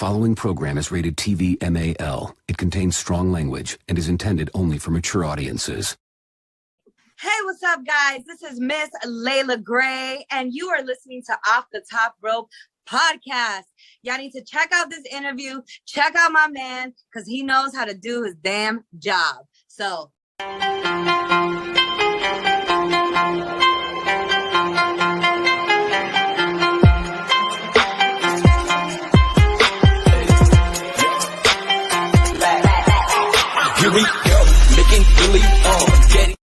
following program is rated TV MAL. It contains strong language and is intended only for mature audiences. Hey, what's up, guys? This is Miss Layla Gray, and you are listening to Off the Top Rope podcast. Y'all need to check out this interview. Check out my man, because he knows how to do his damn job. So... Here we go, making Philly getting.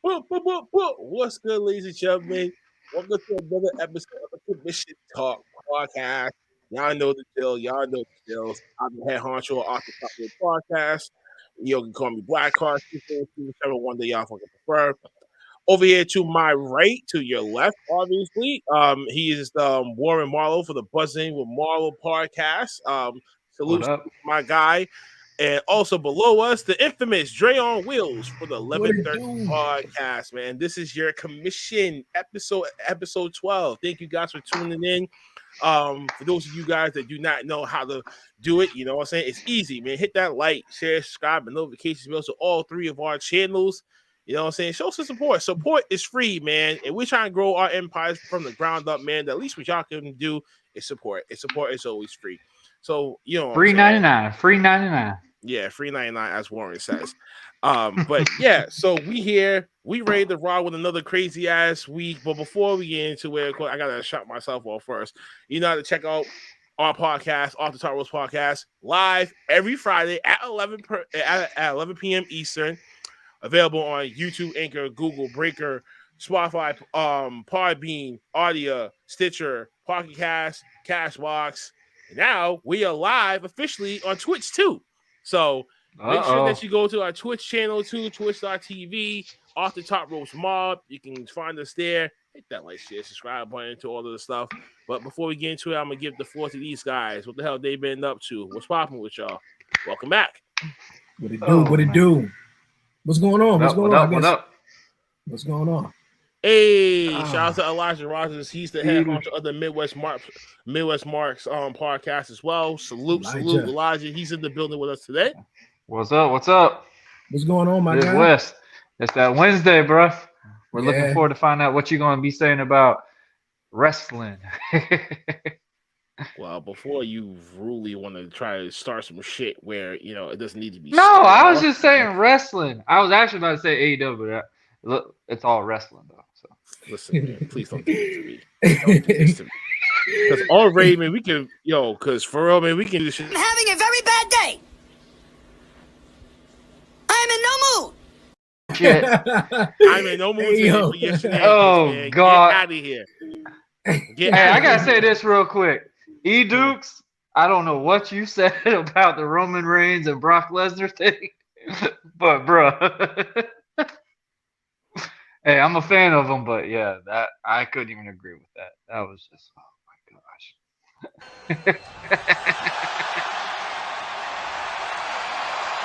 What's good, ladies and gentlemen? Welcome to another episode of the Commission Talk podcast. Y'all know the deal. I'm the head honcho off the top of the podcast. You can call me Black Card, whichever one that y'all fucking prefer. Over here to my right, to your left, obviously, he is Warren Marlowe for the Buzzing with Marlowe podcast. Salute to my guy. And also below us, the infamous Dre on Wheels for the 11:30 podcast, man. This is your commission episode 12. Thank you guys for tuning in. For those of you guys that do not know how to do it, you know what I'm saying? It's easy, man. Hit that like, share, subscribe, and notifications bell to all three of our channels. You know what I'm saying? Show some support. Support is free, man. And we're trying to grow our empires from the ground up, man. The least what y'all can do is support. And support is always free. So, you know, free 99, free 99. Yeah, free 99, as Warren says. But yeah, so we ready to rock with another crazy ass week. But before we get into it, I gotta shout myself off first. You know how to check out our podcast, Off the Top Rope podcast, live every Friday at 11 p.m. Eastern. Available on YouTube, Anchor, Google, Breaker, Spotify, Podbean, Audio, Stitcher, Pocket Cast, Cashbox. And now we are live officially on Twitch too. So make sure that you go to our Twitch channel too, twitch.tv, Off the Top Ropes Mob. You can find us there. Hit that like, share, subscribe button to all of the stuff. But before we get into it, I'm going to give the floor to these guys. What the hell they been up to? What's popping with y'all? Welcome back. What it do? What it do? What's going on? What's going on? What's going on? Hey, shout out to Elijah Rogers. He's the head honcho of the Midwest Marks podcast as well. Salute Elijah. He's in the building with us today. What's up? What's going on, my guy? Midwest. It's that Wednesday, bro. We're looking forward to find out what you're going to be saying about wrestling. Well, before you really want to try to start some shit where, you know, it doesn't need to be. No, I was just saying wrestling. I was actually about to say AEW, but look, it's all wrestling, though. So listen, man, please don't do this to me. Don't do this to me. Because already, man, we can, because for real, man, we can do this shit. I'm having a very bad day. I'm in no mood. Shit. I'm in no mood today for your shenanigans, man. God. Get out of here. I got to say this real quick. E-Dukes, I don't know what you said about the Roman Reigns and Brock Lesnar thing, but, bro. Hey, I'm a fan of them, but yeah, that I couldn't even agree with that. That was just, oh my gosh.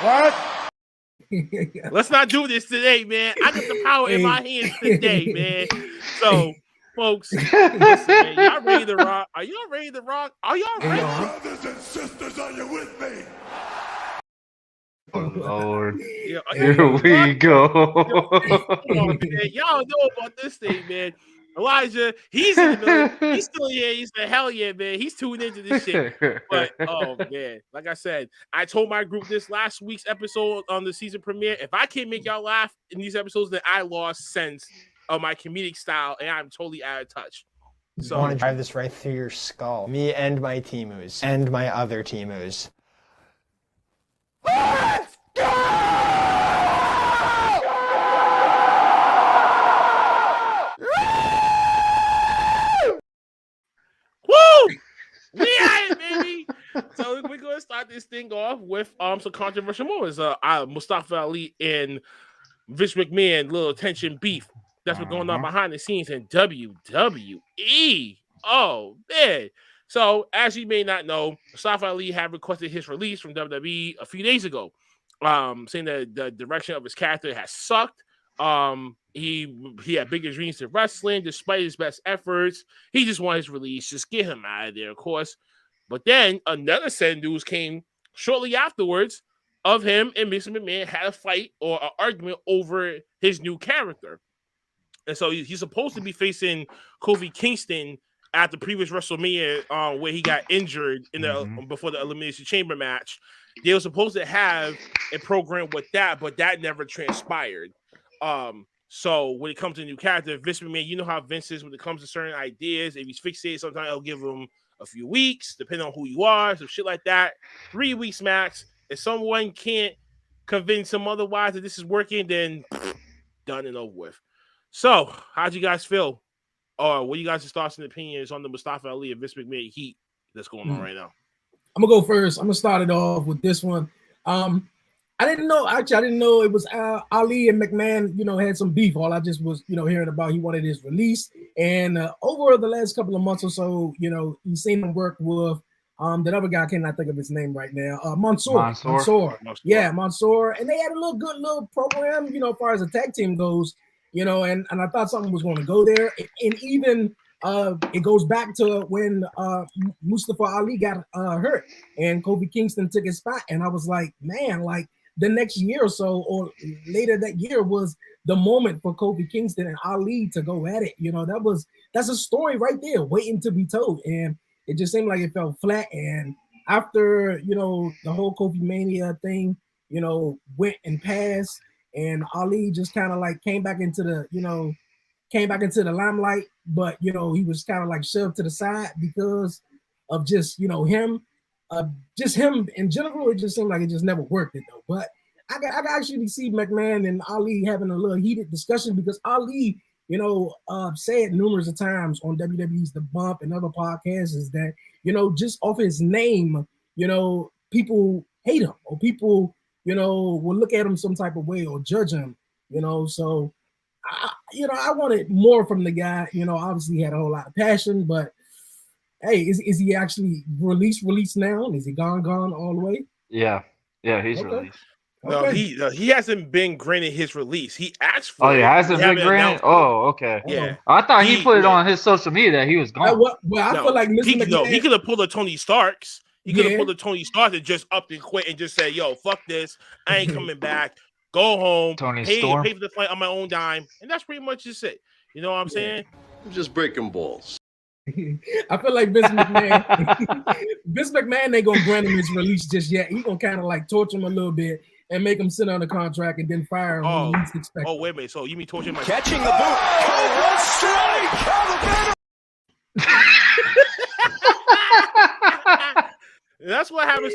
What? Let's not do this today, man. I got the power in my hands today, man. So, folks, listen, man, y'all ready to rock? Are y'all ready to rock? Are y'all ready? Brothers and sisters, are you with me? Oh, Lord. Yeah, here we go. Man. Y'all know about this thing, man. Elijah, he's in the middle. He's still here. He's the hell yeah, man. He's tuned into this shit. But oh man, like I said, I told my group this last week's episode on the season premiere. If I can't make y'all laugh in these episodes, then I lost sense of my comedic style and I'm totally out of touch. So I want to drive this right through your skull. Me and my Temus and my other Temus. Let's go! Woo! We at it, baby. So we're gonna start this thing off with some controversial moments. Mustafa Ali and Vince McMahon, little tension beef. That's what's going on behind the scenes in WWE. Oh man. So, as you may not know, Mustafa Ali had requested his release from WWE a few days ago, saying that the direction of his character has sucked. He had bigger dreams in wrestling despite his best efforts. He just wanted his release. Just get him out of there, of course. But then another set of news came shortly afterwards of him and Mr. McMahon had a fight or an argument over his new character. And so he's supposed to be facing Kofi Kingston at the previous WrestleMania, where he got injured in the before the Elimination Chamber match. They were supposed to have a program with that, but that never transpired. So when it comes to a new character, Vince McMahon, you know how Vince is when it comes to certain ideas. If he's fixated, sometimes he'll give him a few weeks, depending on who you are, some shit like that. 3 weeks max. If someone can't convince him otherwise that this is working, then done and over with. So, how'd you guys feel? Or what are you guys' thoughts and opinions on the Mustafa Ali and Vince McMahon heat that's going on right now? I'm gonna go first. I'm gonna start it off with this one. I didn't know it was Ali and McMahon, had some beef. All I just was, hearing about he wanted his release. And over the last couple of months or so, you've seen him work with that other guy, I cannot think of his name right now. Mansoor. Yeah, Mansoor. And they had a good little program, as far as the tag team goes, and I thought something was going to go there. And even it goes back to when Mustafa Ali got hurt and Kofi Kingston took his spot. And I was like, man, like the next year or so, or later that year was the moment for Kofi Kingston and Ali to go at it. That's a story right there waiting to be told. And it just seemed like it fell flat. And after, the whole Kofi Mania thing, went and passed, and Ali just kind of like came back into the limelight, but he was kind of like shoved to the side because of just him in general. It just seemed like it just never worked it though. But I can actually see McMahon and Ali having a little heated discussion because Ali, said numerous of times on WWE's The Bump and other podcasts is that just off his name, people hate him or people will look at him some type of way or judge him. So I wanted more from the guy. Obviously he had a whole lot of passion, but hey, is he actually released now? Is he gone all the way? Yeah, he's released. No, Okay. he hasn't been granted his release. He asked for it. Oh, he hasn't been granted? Oh, okay. Yeah. I thought he put it on his social media that he was gone. I feel like Mr. McMahon, he could have pulled a Tony Starks. He could have pulled a Tony Starks and just upped and quit and just said, yo, fuck this. I ain't coming back. Go home. Pay for the flight on my own dime. And that's pretty much just it. You know what I'm saying? I'm just breaking balls. I feel like Vince McMahon ain't gonna grant him his release just yet. He's gonna kind of like torture him a little bit and make him sit on the contract and then fire him when he least expected. Oh, wait a minute. So you mean torture my Catching the boot. Cobra strike. That's what happens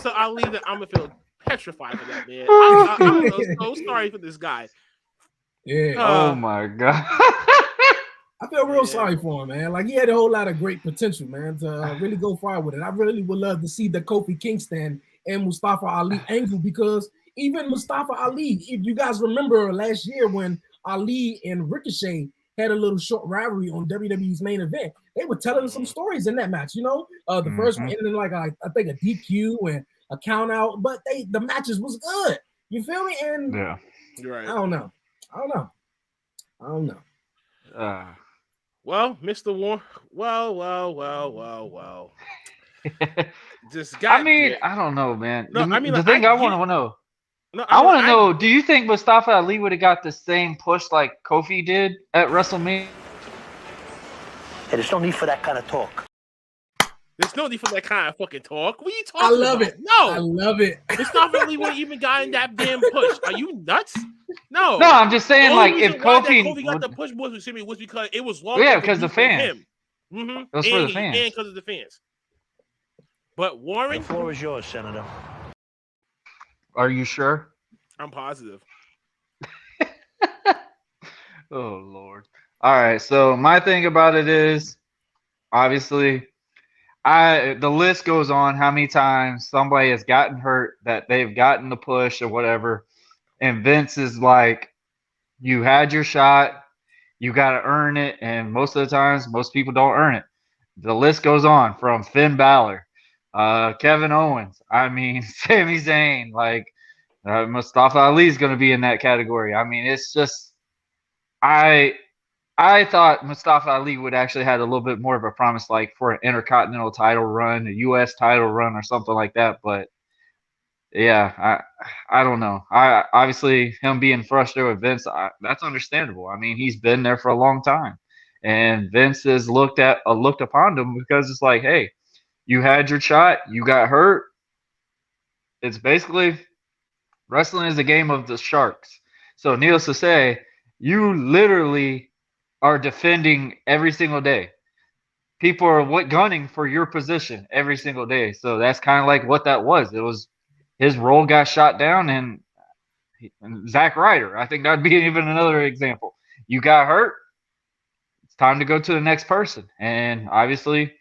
to Ali. That I'm gonna feel petrified for that man. I'm so sorry for this guy. Yeah. Oh my god. I feel real sorry for him, man. Like he had a whole lot of great potential, man, to really go far with it. I really would love to see the Kofi Kingston and Mustafa Ali angle because even Mustafa Ali, if you guys remember last year when Ali and Ricochet had a little short rivalry on WWE's main event, they were telling some stories in that match. The first one ended like I think a DQ and a count out, but the matches was good. You feel me? And yeah, you're right. I don't know. Well, Mr. Warren. Well. This guy. I mean, I don't know, man. No, I want to know. I want to know. Do you think Mustafa Ali would have got the same push like Kofi did at WrestleMania? There's no need for that kind of talk. There's no need for that kind of fucking talk. What are you talking about? I love it. No. I love it. Mustafa Ali wouldn't even gotten that damn push. Are you nuts? No. No, I'm just saying, like, if Kofi got the push was because it was long. Yeah, because the fans. Mm-hmm. It was for the fans. And because of the fans. But Warren, the floor is yours, Senator. Are you sure? I'm positive. Oh Lord. All right. So my thing about it is, obviously, the list goes on how many times somebody has gotten hurt that they've gotten the push or whatever, and Vince is like, "You had your shot, you got to earn it," and most of the times, most people don't earn it. The list goes on from Finn Balor, Kevin Owens, Sami Zayn, like Mustafa Ali is going to be in that category. I mean, it's just I I thought Mustafa Ali would actually had a little bit more of a promise, like for an intercontinental title run, a U.S. title run, or something like that. But yeah, I don't know. I obviously him being frustrated with Vince, that's understandable. I mean, he's been there for a long time, and Vince has looked upon him because it's like, hey, you had your shot, you got hurt. It's basically wrestling is a game of the sharks. So needless to say, you literally are defending every single day. People are gunning for your position every single day. So that's kind of like what that was. It was his role got shot down, and Zack Ryder. I think that'd be even another example. You got hurt. It's time to go to the next person. And obviously,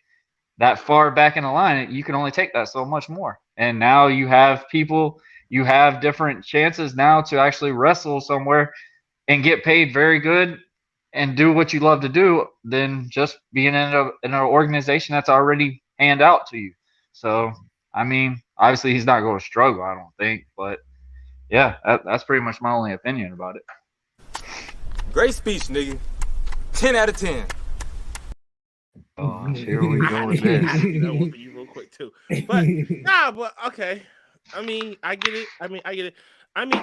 that far back in the line, you can only take that so much more. And now you have people, you have different chances now to actually wrestle somewhere and get paid very good and do what you love to do than just being in an organization that's already hand out to you. So, I mean, obviously he's not going to struggle, I don't think, but yeah, that's pretty much my only opinion about it. Great speech, nigga. 10 out of 10. Oh, here we go with this. That one for you real quick too. But okay. I mean, I get it. I mean,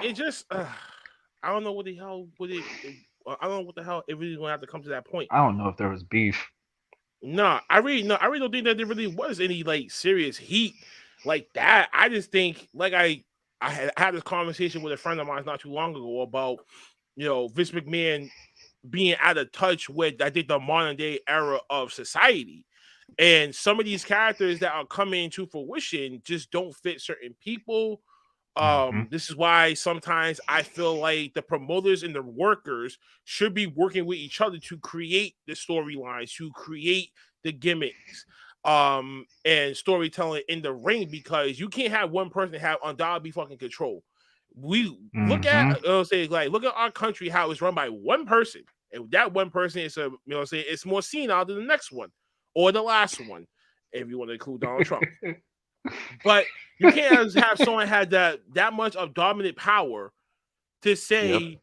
it just I don't know what the hell I don't know what the hell it really gonna have to come to that point. I don't know if there was beef. I really don't think that there really was any like serious heat like that. I just think like I had this conversation with a friend of mine not too long ago about Vince McMahon being out of touch with I think the modern day era of society. And some of these characters that are coming to fruition just don't fit certain people. This is why sometimes I feel like the promoters and the workers should be working with each other to create the storylines, to create the gimmicks, and storytelling in the ring, because you can't have one person have undoubtedly fucking control. We look at look at our country, how it's run by one person, and that one person is it's more senile than the next one or the last one, if you want to include Donald Trump. But you can't have someone had that much of dominant power to say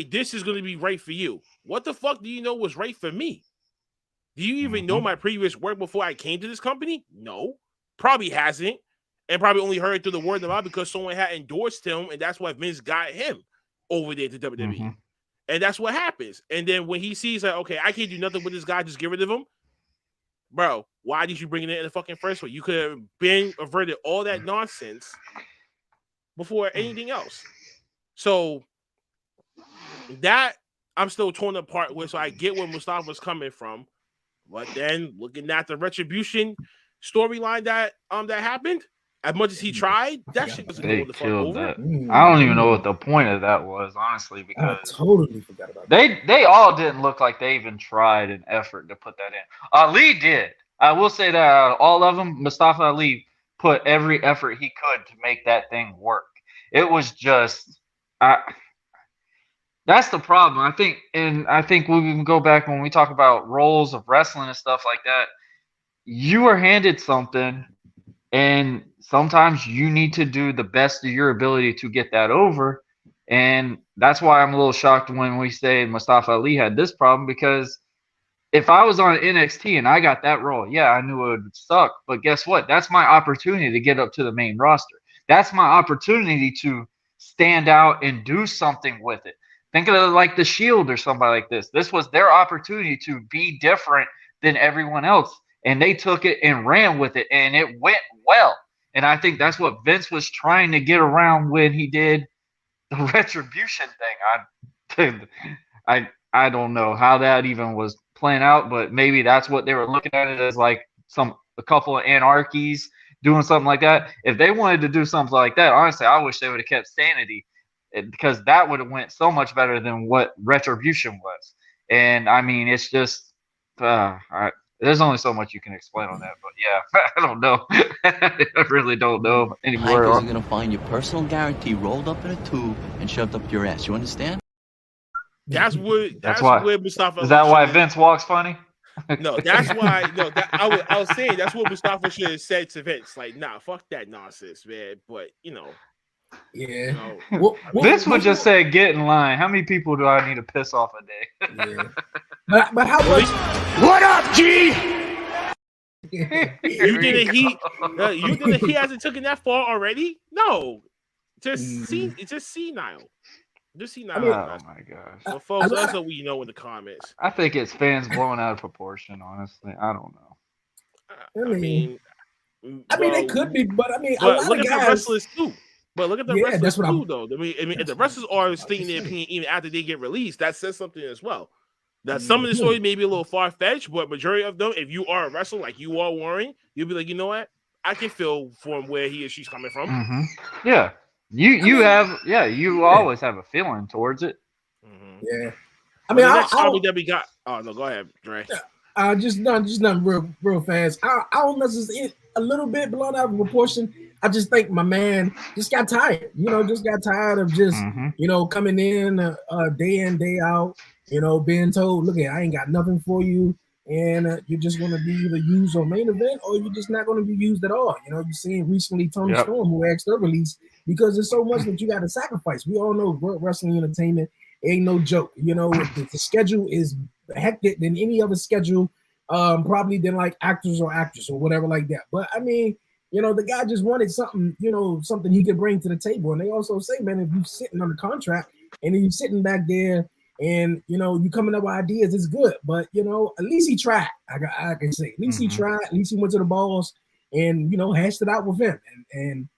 this is going to be right for you. What the fuck do you know was right for me? Do you even know my previous work before I came to this company? No, probably hasn't, and probably only heard through the word of mouth because someone had endorsed him, and that's why Vince got him over there to WWE. And that's what happens. And then when he sees like, okay, I can't do nothing with this guy, just get rid of him. Bro, why did you bring it in the fucking first place? You could have been averted all that nonsense before anything else. So that I'm still torn apart with. So I get where Mustafa's coming from, but then looking at the Retribution storyline that happened, as much as he tried, that shit doesn't go the fuck over. That. I don't even know what the point of that was, honestly, because I totally forgot about that. They all didn't look like they even tried an effort to put that in. Ali did. I will say that out of all of them, Mustafa Ali put every effort he could to make that thing work. It was just, that's the problem. I think we can go back when we talk about roles of wrestling and stuff like that. You are handed something, and sometimes you need to do the best of your ability to get that over. And that's why I'm a little shocked when we say Mustafa Ali had this problem, because if I was on NXT and I got that role, yeah, I knew it would suck. But guess what? That's my opportunity to get up to the main roster. That's my opportunity to stand out and do something with it. Think of it like the Shield or somebody like this. This was their opportunity to be different than everyone else. And they took it and ran with it, and it went well. And I think that's what Vince was trying to get around when he did the Retribution thing. I don't know how that even was playing out, but maybe that's what they were looking at it as, like a couple of anarchies doing something like that. If they wanted to do something like that, honestly, I wish they would have kept Sanity, because that would have went so much better than what Retribution was. And I mean, it's just there's only so much you can explain on that, but yeah, I don't know. I really don't know anymore. Because you're gonna find your personal guarantee rolled up in a tube and shoved up your ass. You understand? That's where Mustafa. Is that why Vince walks funny? No, that's why. No, I was saying that's what Mustafa should have said to Vince. Like, nah, fuck that nonsense, man. But Yeah. Vince would just say, "Get in line." How many people do I need to piss off a day? Yeah. But how much? What up, G? You didn't he hasn't taken that far already? No. Just senile. Just senile. Oh my gosh. Well, folks, let us know what you know in the comments. I think it's fans blowing out of proportion, honestly. I don't know. I mean, they could be, but a look lot at of guys. the wrestlers too. But look at the wrestlers that's what too, though. I mean, if the wrestlers are stating their opinion even after they get released, that says something as well. That some of the stories may be a little far fetched, but majority of them, if you are a wrestler like you are, Warren, you'll be like, you know what? I can feel from where he or she's coming from. Mm-hmm. Yeah, you always have a feeling towards it. Mm-hmm. Yeah, the next topic that we got. Oh no, go ahead, Dre. Just nothing real fast. I don't necessarily a little bit blown out of proportion. I just think my man just got tired. Just got tired of just coming in day in day out. Being told, look, I ain't got nothing for you, and you're just going to be either used on main event or you're just not going to be used at all. You're seeing recently Tony Storm who asked her release because there's so much that you got to sacrifice. We all know wrestling entertainment ain't no joke. The schedule is hectic than any other schedule, probably than like actors or actresses or whatever like that. But I mean, the guy just wanted something, something he could bring to the table. And they also say, man, if you're sitting under contract and you're sitting back there and you coming up with ideas, it's good. But at least he tried. I can say at least he tried. At least he went to the balls and hashed it out with him. And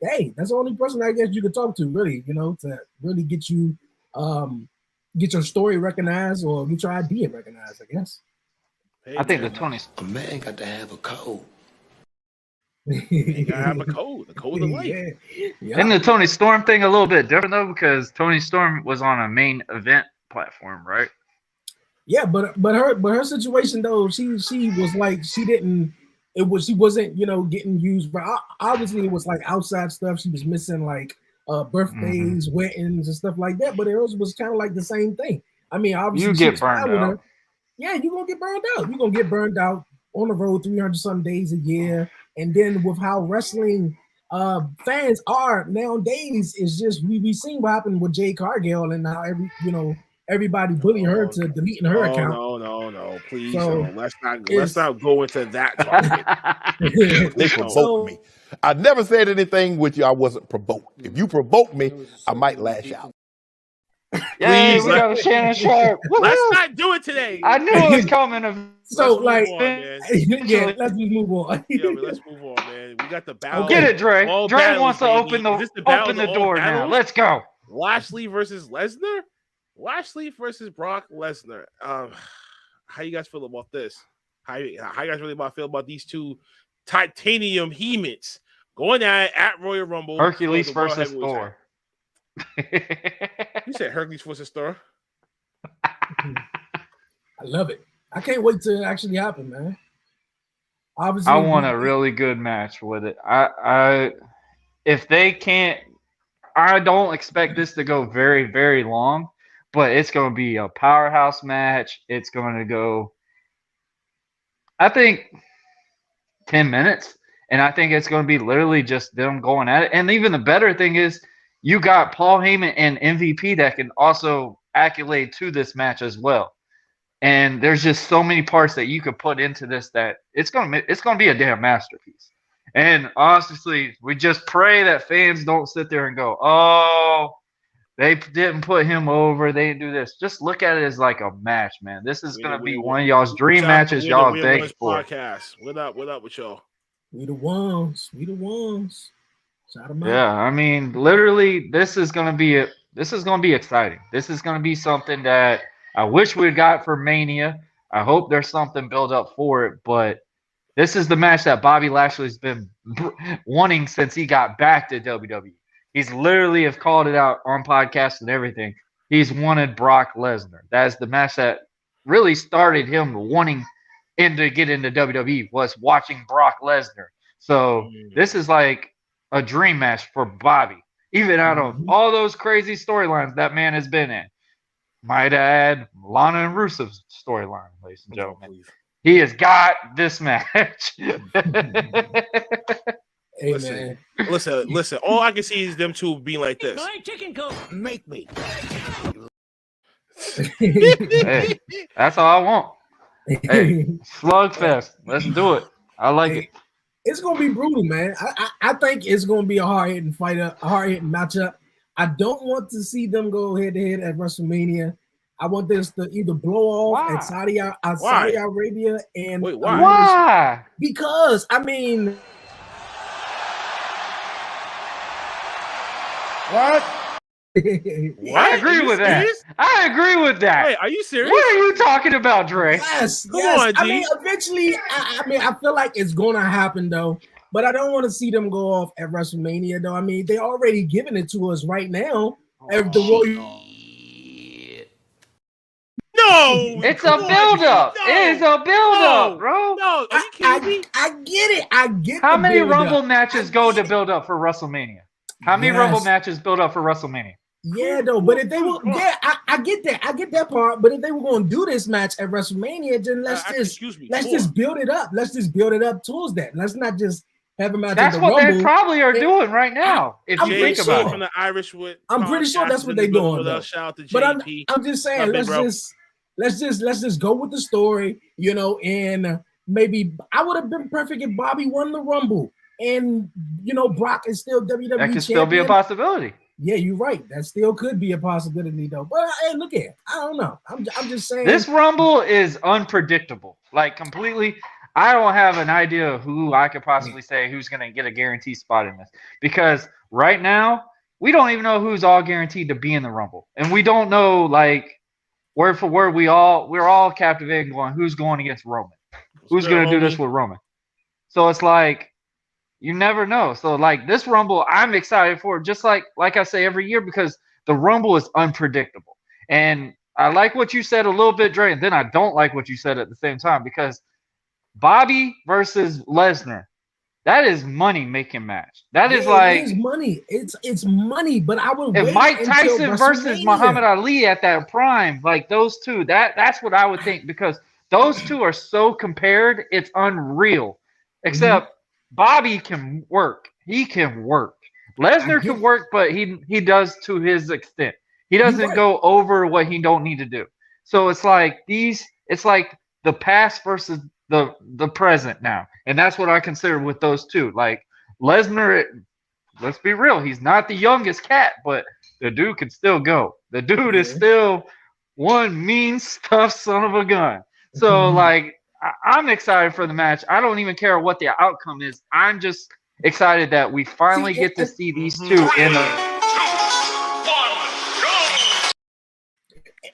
hey, that's the only person I guess you could talk to, really, to really get you get your story recognized or get your idea recognized, I guess. Hey, I think the 20s. A man got to have a code. You gotta have a code of life. Yeah. And the Tony Storm thing a little bit different though, because Tony Storm was on a main event platform, right? Yeah, but her situation though, she was like she wasn't getting used, but obviously it was like outside stuff. She was missing like birthdays, weddings, and stuff like that. But hers was kind of like the same thing. I mean, obviously you get burned out. Yeah, you're gonna get burned out. You're gonna get burned out on the road 300 some days a year. And then with how wrestling fans are nowadays, is just we seen what happened with Jade Cargill and how everybody bullying her to deleting her account. No, please, let's not go into that topic. They provoked me. I never said anything with you. I wasn't provoked. If you provoke me, I might lash out. Yeah, we got a Shannon Sharp. Let's not do it today. I knew it was coming. So let's move on. Let's move on, man. We got the battle. Get it, Dre. Dre wants to open the door now. Let's go. Lashley versus Lesnar. Lashley versus Brock Lesnar. How you guys feel about this? How you guys really feel about these two titanium hemans going at Royal Rumble? Hercules versus Thor. You said Hercules versus Thor. I love it. I can't wait to actually happen, man. Obviously, I want a really good match with it. If they can't, I don't expect this to go very, very long, but it's going to be a powerhouse match. It's going to go, I think, 10 minutes, and I think it's going to be literally just them going at it. And even the better thing is, you got Paul Heyman and MVP that can also accolade to this match as well. And there's just so many parts that you could put into this that it's gonna be a damn masterpiece. And honestly, we just pray that fans don't sit there and go, "Oh, they didn't put him over. They didn't do this." Just look at it as like a match, man. This is gonna be one of y'all's dream matches. Y'all begged for. Podcast. What up with y'all? We the ones. Shout them out. Yeah, I mean, literally, this is gonna be exciting. This is gonna be something that I wish we got for Mania. I hope there's something built up for it, but this is the match that Bobby Lashley's been wanting since he got back to WWE. He's literally have called it out on podcasts and everything. He's wanted Brock Lesnar. That is the match that really started him wanting to get into WWE, was watching Brock Lesnar. So this is like a dream match for Bobby, even out of all those crazy storylines that man has been in. Might add Lana and Rusev's storyline, ladies and gentlemen. He has got this match. Hey, Listen, man. listen. All I can see is them two being like this. Make me. Hey, that's all I want. Hey, slugfest. Let's do it. I like it. It's gonna be brutal, man. I think it's gonna be a hard hitting fight, a hard hitting matchup. I don't want to see them go head to head at WrestleMania. I want this to either blow off at Saudi Arabia and wait, why? Why? Because I mean, What? I agree with that. I agree with that. Wait, are you serious? What are you talking about, Dre? Yes, Come on, I G. mean, eventually, I feel like it's gonna happen though. But I don't want to see them go off at WrestleMania though. I mean, they already giving it to us right now. The Royal. No, it's a build-up. No, it is a build-up, bro. No, are you kidding me? I get it. I get. How the many build-up. Rumble matches go to build up for WrestleMania? How many Rumble matches build up for WrestleMania? Yeah, though, but if they were, I get that, I get that part. But if they were going to do this match at WrestleMania, then let's just build it up. Let's just build it up towards that. Let's not just have a match. That's what Rumble. they probably are doing right now. If you think about it, from the Irish with I'm pretty sure that's what they're doing. Shout out to but JP. I'm just saying, let's just go with the story, you know. And maybe I would have been perfect if Bobby won the Rumble, and you know Brock is still WWE that champion. could still be a possibility. Yeah, you're right. That still could be a possibility, though. But hey, look at, I don't know. I'm just saying. This Rumble is unpredictable, like completely. I don't have an idea of who I could possibly say who's going to get a guaranteed spot in this, because right now we don't even know who's all guaranteed to be in the Rumble, and we don't know like word for word. We're all captivated going who's going against Roman, who's going to do this with Roman. So it's like. You never know. So like this Rumble, I'm excited for it, just like I say every year, because the Rumble is unpredictable. And I like what you said a little bit, Dre, and then I don't like what you said at the same time, because Bobby versus Lesnar, that is money making match. That is like it is money. It's money, but I would if wait Mike Tyson versus WrestleMania. Muhammad Ali at that prime, like those two, that's what I would think, because those two are so compared, it's unreal. Except Bobby can work. He can work. Lesnar can work, but he does to his extent. He doesn't go over what he don't need to do. So it's like it's like the past versus the present now. And that's what I consider with those two. Like Lesnar, let's be real, he's not the youngest cat, but the dude can still go. The dude is still one mean stuffed son of a gun. So like I'm excited for the match. I don't even care what the outcome is. I'm just excited that we finally get to see these two in a.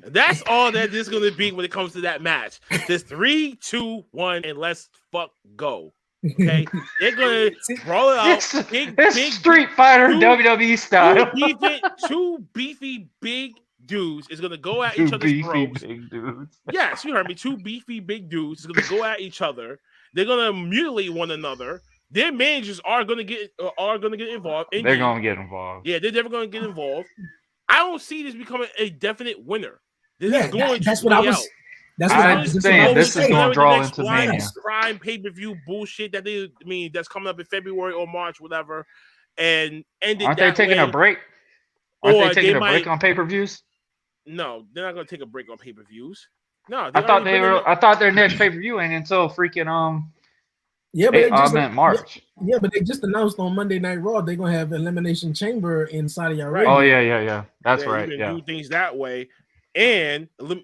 That's all that is going to be when it comes to that match. This 3, 2, 1, and let's fuck go. Okay, they're going to brawl it out. Big Street Fighter WWE style. Two beefy big dudes is going to go at each other's throats. Big dudes. Yes, you heard me. Two beefy big dudes is going to go at each other. They're going to mutilate one another. Their managers are going to get involved. They're going to get involved. Yeah, they're never going to get involved. I don't see this becoming a definite winner. That's what I was saying. This is going to draw into Mania. Prime pay-per-view bullshit that's coming up in February or March, whatever. And aren't they taking a break? Aren't they taking a break on pay-per-views? No, they're not going to take a break on pay-per-views. No, I thought their next pay-per-view ain't until freaking Yeah, but meant March. Yeah, but they just announced on Monday Night Raw they're gonna have Elimination Chamber in Saudi Arabia. Oh yeah. That's right. You can do things that way, and the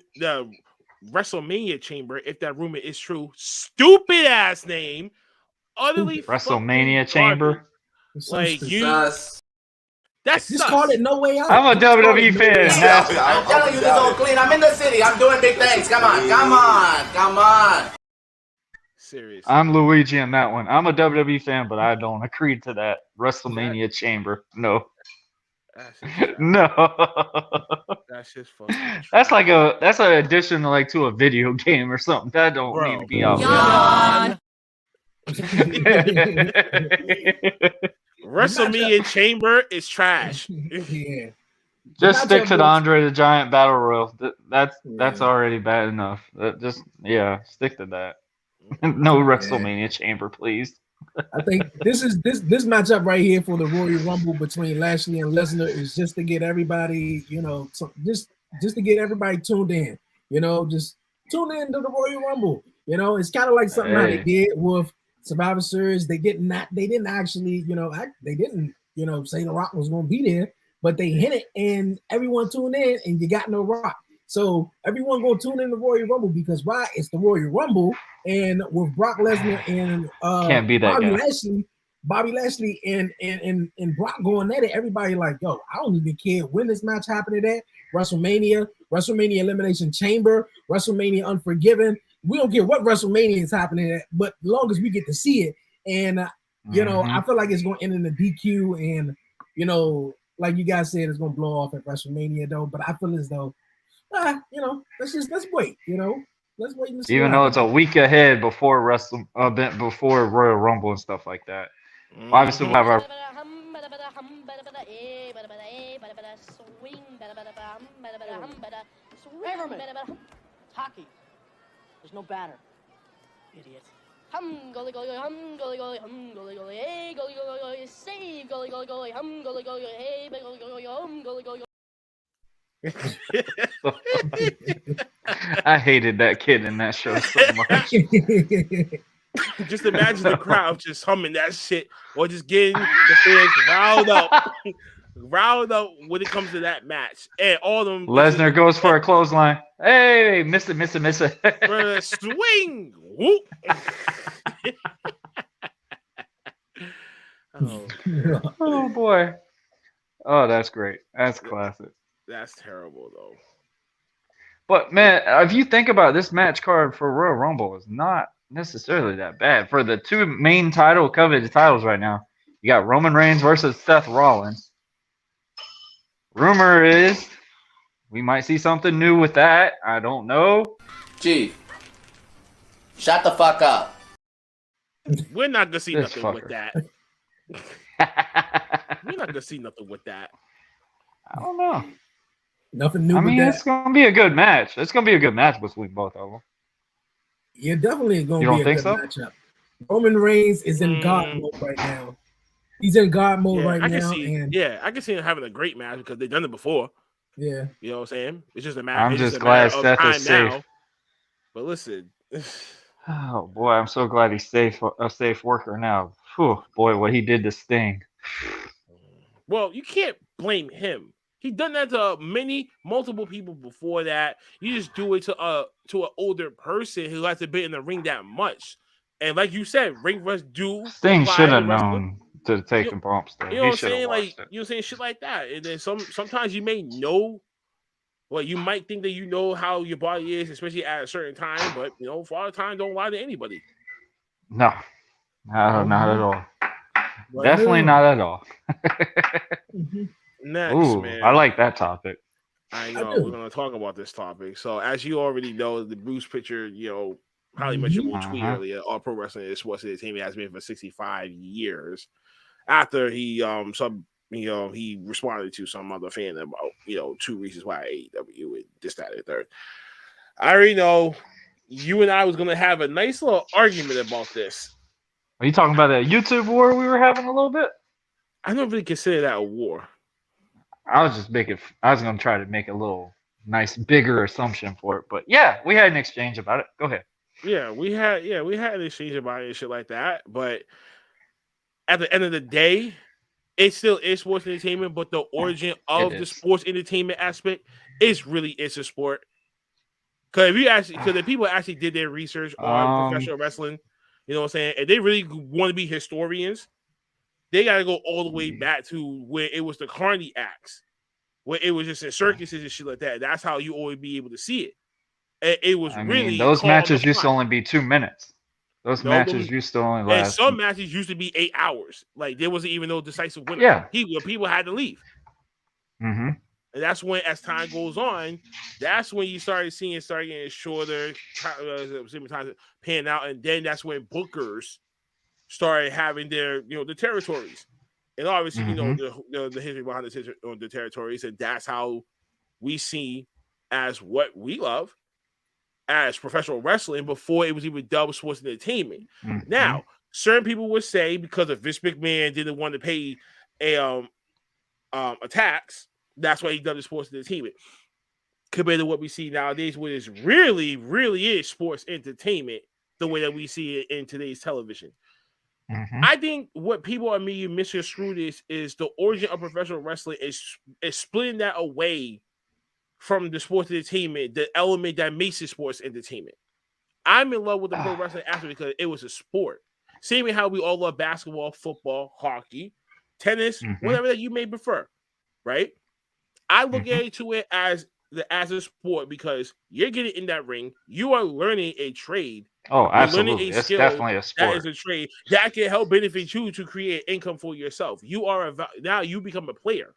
WrestleMania Chamber, if that rumor is true, stupid ass name, utterly WrestleMania Chamber. Like you. That's just call it No Way Out. I'm a WWE fan. I'm telling you this all clean. I'm in the city. I'm doing big things. Come on. Serious. I'm Luigi on that one. I'm a WWE fan, but I don't agree to that WrestleMania Chamber. No. No. That's just fucking. That's like that's an addition to a video game or something. That don't need to be out there. WrestleMania Chamber is trash. Yeah. Just stick to the Andre the Giant Battle Royal. That's already bad enough. Stick to that. No WrestleMania Chamber, please. I think this matchup right here for the Royal Rumble between Lashley and Lesnar is just to get everybody, just to get everybody tuned in. Just tune in to the Royal Rumble. It's kind of like something how they did with Survivor Series. They didn't actually, they didn't, say The Rock was going to be there, but they hit it and everyone tuned in, and you got no Rock. So everyone gonna tune in the Royal Rumble because why? It's the Royal Rumble, and with Brock Lesnar and Can't be that guy. Bobby Lashley and Brock going at it, everybody like, yo, I don't even care when this match happened at WrestleMania, WrestleMania Elimination Chamber, WrestleMania Unforgiven. We don't care what WrestleMania is happening at, but as long as we get to see it, and I feel like it's gonna end in the DQ, and like you guys said, it's gonna blow off at WrestleMania though. But I feel as though let's wait. Let's wait and see. Even though it's a week ahead before before Royal Rumble and stuff like that. Obviously, we'll have our. Hockey. There's no batter. Idiot. Hum golly golly hum golly golly hum golly golly hey golly golly golly save golly golly golly hum golly golly hey golly golly hum golly golly. I hated that kid in that show so much. Just imagine the crowd just humming that shit, or just getting the fans riled up when it comes to that match. And all of them. Lesnar goes for a clothesline. Hey, miss it. Swing. Whoop. Oh boy. Oh, that's great. That's classic. That's terrible though. But man, if you think about it, this match card for Royal Rumble is not necessarily that bad. For the two main coveted titles right now, you got Roman Reigns versus Seth Rollins. Rumor is we might see something new with that. I don't know. Chief, shut the fuck up. We're not gonna see nothing with that. We're not gonna see nothing with that. I don't know. Nothing new. I mean, it's gonna be a good match. It's gonna be a good match between both of them. Yeah, definitely gonna be a good matchup. Roman Reigns is in God mode right now. He's in God mode right now. I can see him having a great match because they've done it before. Yeah, you know what I'm saying. It's just a matter. I'm just glad Seth is safe. Now. But listen. Oh boy, I'm so glad he's safe. A safe worker now. Whew, boy, what he did to Sting. Well, you can't blame him. He done that to multiple people before that. You just do it to an older person who hasn't been in the ring that much. And like you said, ring rust do. Sting should have known to take the bumps. Though. You know what I'm saying? Like saying shit like that. And then sometimes you may know. Well, you might think that you know how your body is, especially at a certain time. But for all the time, don't lie to anybody. No, not at all. Definitely not at all. Next, man. I like that topic. I know we're going to talk about this topic. So, as you already know, the Bruce Pritchard, highly mentionable tweet earlier. All Pro Wrestling and Sports Entertainment has been for 65 years. After he he responded to some other fan about 2 reasons why AEW and this, that, and the third. I already know you and I was going to have a nice little argument about this. Are you talking about that YouTube war we were having a little bit? I don't really consider that a war. I was going to try to make a little nice, bigger assumption for it. But yeah, we had an exchange about it. Go ahead. Yeah, we had an exchange about it and shit like that. But at the end of the day, it still is sports entertainment. But the origin of the sports entertainment aspect is it's a sport. Because if people actually did their research on professional wrestling, you know what I'm saying, and they really want to be historians, they got to go all the way back to where it was the Carney Acts, where it was just in circuses and shit like that. That's how you always be able to see it. And it was those matches used to only be 2 minutes. Those matches used to only last. And some matches used to be 8 hours. Like there wasn't even no decisive winner. Yeah, people had to leave. Mm-hmm. And that's when, as time goes on, that's when you started getting shorter, panning out, and then that's when bookers started having their, the territories, and obviously, the history behind the territories, and that's how we see as what we love as professional wrestling before it was even dubbed sports entertainment. Mm-hmm. Now, certain people would say because of Vince McMahon didn't want to pay a tax, that's why he done the sports entertainment. Compared to what we see nowadays, where it's really, really is sports entertainment, the way that we see it in today's television. I think what people are maybe misconstrued is the origin of professional wrestling is splitting that away from the sports entertainment, the element that makes it sports entertainment. I'm in love with the pro wrestling aspect because it was a sport. Same way how we all love basketball, football, hockey, tennis, whatever that you may prefer, right? I look at it as a sport because you're getting in that ring, you are learning a trade. Oh, You're learning absolutely. a It's skill definitely a that sport. is a trade that can help benefit you to create income for yourself. You are now you become a player.